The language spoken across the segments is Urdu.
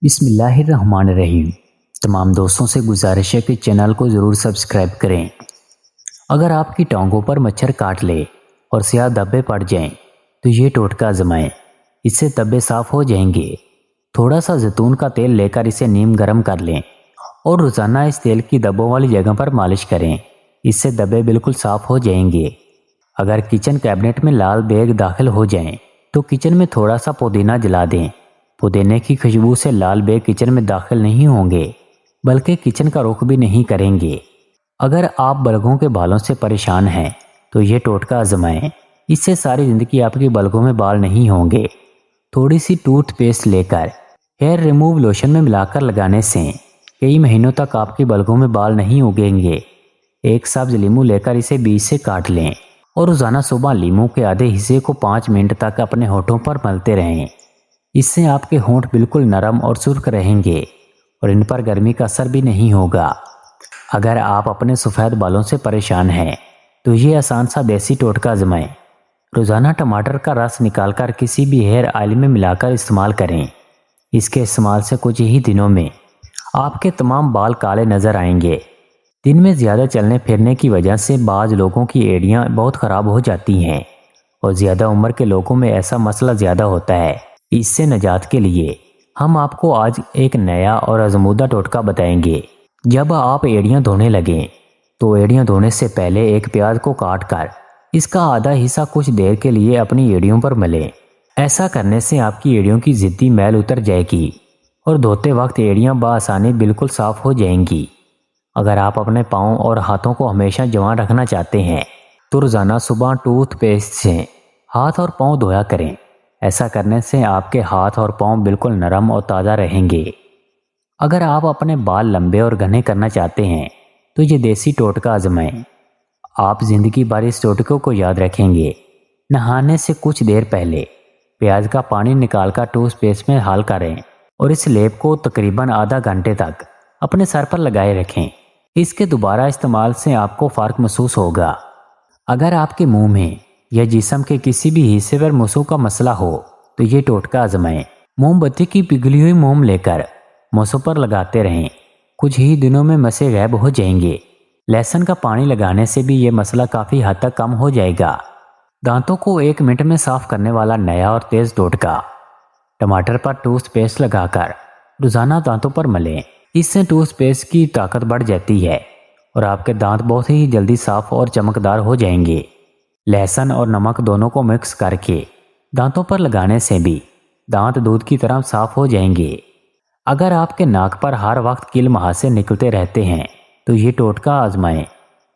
بسم اللہ الرحمن الرحیم۔ تمام دوستوں سے گزارش ہے کہ چینل کو ضرور سبسکرائب کریں۔ اگر آپ کی ٹانگوں پر مچھر کاٹ لے اور سیاہ دھبے پڑ جائیں تو یہ ٹوٹکا آزمائیں، اس سے دھبے صاف ہو جائیں گے۔ تھوڑا سا زیتون کا تیل لے کر اسے نیم گرم کر لیں اور روزانہ اس تیل کی دھبوں والی جگہ پر مالش کریں، اس سے دھبے بالکل صاف ہو جائیں گے۔ اگر کچن کیبنٹ میں لال دیگ داخل ہو جائیں تو کچن میں تھوڑا سا پودینہ جلا دیں۔ پودینے کی خوشبو سے لال بیگ کچن میں داخل نہیں ہوں گے بلکہ کچن کا رخ بھی نہیں کریں گے۔ اگر آپ بلغوں کے بالوں سے پریشان ہیں تو یہ ٹوٹکا آزمائیں، اس سے ساری زندگی آپ کی بلغوں میں بال نہیں ہوں گے۔ تھوڑی سی ٹوتھ پیسٹ لے کر ہیئر ریموو لوشن میں ملا کر لگانے سے کئی مہینوں تک آپ کی بلغوں میں بال نہیں اگیں گے۔ ایک سبز لیمو لے کر اسے بیج سے کاٹ لیں اور روزانہ صبح لیمو کے آدھے حصے کو 5 منٹ تک اپنے ہونٹوں پر ملتے رہیں۔ اس سے آپ کے ہونٹ بالکل نرم اور سرخ رہیں گے اور ان پر گرمی کا اثر بھی نہیں ہوگا۔ اگر آپ اپنے سفید بالوں سے پریشان ہیں تو یہ آسان سا دیسی ٹوٹکا آزمائیں۔ روزانہ ٹماٹر کا رس نکال کر کسی بھی ہیئر آئل میں ملا کر استعمال کریں۔ اس کے استعمال سے کچھ ہی دنوں میں آپ کے تمام بال کالے نظر آئیں گے۔ دن میں زیادہ چلنے پھرنے کی وجہ سے بعض لوگوں کی ایڑیاں بہت خراب ہو جاتی ہیں اور زیادہ عمر کے لوگوں میں ایسا مسئلہ زیادہ ہوتا ہے۔ اس سے نجات کے لیے ہم آپ کو آج ایک نیا اور آزمودہ ٹوٹکا بتائیں گے۔ جب آپ ایڑیاں دھونے لگیں تو ایڑیاں دھونے سے پہلے ایک پیاز کو کاٹ کر اس کا آدھا حصہ کچھ دیر کے لیے اپنی ایڑیوں پر ملیں۔ ایسا کرنے سے آپ کی ایڑیوں کی ضدی میل اتر جائے گی اور دھوتے وقت ایڑیاں بآسانی بالکل صاف ہو جائیں گی۔ اگر آپ اپنے پاؤں اور ہاتھوں کو ہمیشہ جوان رکھنا چاہتے ہیں تو روزانہ صبح ٹوتھ پیسٹ سے ہاتھ اور پاؤں دھویا کریں۔ ایسا کرنے سے آپ کے ہاتھ اور پاؤں بالکل نرم اور تازہ رہیں گے۔ اگر آپ اپنے بال لمبے اور گھنے کرنا چاہتے ہیں تو یہ دیسی ٹوٹکا آزمائیں۔ آپ زندگی بھر اس ٹوٹکے کو یاد رکھیں گے۔ نہانے سے کچھ دیر پہلے پیاز کا پانی نکال کر ٹوتھ پیسٹ میں حل کریں اور اس لیپ کو تقریباً آدھا گھنٹے تک اپنے سر پر لگائے رکھیں۔ اس کے دوبارہ استعمال سے آپ کو فرق محسوس ہوگا۔ اگر آپ کے منہ میں یا جسم کے کسی بھی حصے پر مسو کا مسئلہ ہو تو یہ ٹوٹکا آزمائیں۔ موم بتی کی پگھلی ہوئی موم لے کر مسو پر لگاتے رہیں، کچھ ہی دنوں میں مسے غائب ہو جائیں گے۔ لہسن کا پانی لگانے سے بھی یہ مسئلہ کافی حد تک کم ہو جائے گا۔ دانتوں کو 1 منٹ میں صاف کرنے والا نیا اور تیز ٹوٹکا۔ ٹماٹر پر ٹوتھ پیسٹ لگا کر روزانہ دانتوں پر ملیں، اس سے ٹوتھ پیسٹ کی طاقت بڑھ جاتی ہے اور آپ کے دانت بہت ہی جلدی صاف اور چمکدار ہو جائیں گے۔ لہسن اور نمک دونوں کو مکس کر کے دانتوں پر لگانے سے بھی دانت دودھ کی طرح صاف ہو جائیں گے۔ اگر آپ کے ناک پر ہر وقت کیل مہاسے نکلتے رہتے ہیں تو یہ ٹوٹکا آزمائیں۔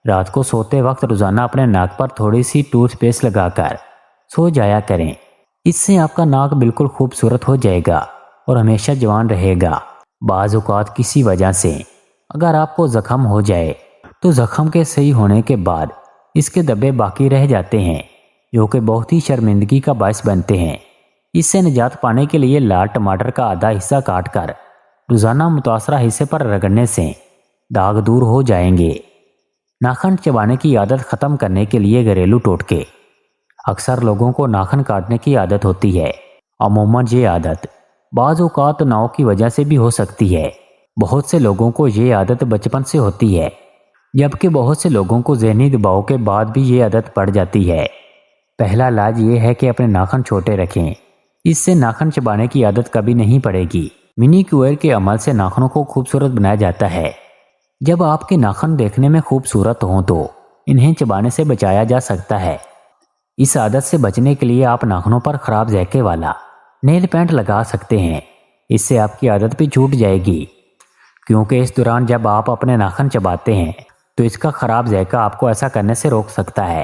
رات کو سوتے وقت روزانہ اپنے ناک پر تھوڑی سی ٹوتھ پیسٹ لگا کر سو جایا کریں، اس سے آپ کا ناک بالکل خوبصورت ہو جائے گا اور ہمیشہ جوان رہے گا۔ بعض اوقات کسی وجہ سے اگر آپ کو زخم ہو جائے تو زخم کے صحیح ہونے کے بعد اس کے دھبے باقی رہ جاتے ہیں جو کہ بہت ہی شرمندگی کا باعث بنتے ہیں۔ اس سے نجات پانے کے لیے لال ٹماٹر کا آدھا حصہ کاٹ کر روزانہ متاثرہ حصے پر رگڑنے سے داغ دور ہو جائیں گے۔ ناخن چبانے کی عادت ختم کرنے کے لیے گھریلو ٹوٹکے۔ اکثر لوگوں کو ناخن کاٹنے کی عادت ہوتی ہے۔ عموماً یہ عادت بعض اوقات تناؤ کی وجہ سے بھی ہو سکتی ہے۔ بہت سے لوگوں کو یہ عادت بچپن سے ہوتی ہے جبکہ بہت سے لوگوں کو ذہنی دباؤ کے بعد بھی یہ عادت پڑ جاتی ہے۔ پہلا علاج یہ ہے کہ اپنے ناخن چھوٹے رکھیں، اس سے ناخن چبانے کی عادت کبھی نہیں پڑے گی۔ منی کیور کے عمل سے ناخنوں کو خوبصورت بنایا جاتا ہے۔ جب آپ کے ناخن دیکھنے میں خوبصورت ہوں تو انہیں چبانے سے بچایا جا سکتا ہے۔ اس عادت سے بچنے کے لیے آپ ناخنوں پر خراب ذائقے والا نیل پینٹ لگا سکتے ہیں، اس سے آپ کی عادت بھی چھوٹ جائے گی، کیونکہ اس دوران جب آپ اپنے ناخن چباتے ہیں تو اس کا خراب ذائقہ آپ کو ایسا کرنے سے روک سکتا ہے۔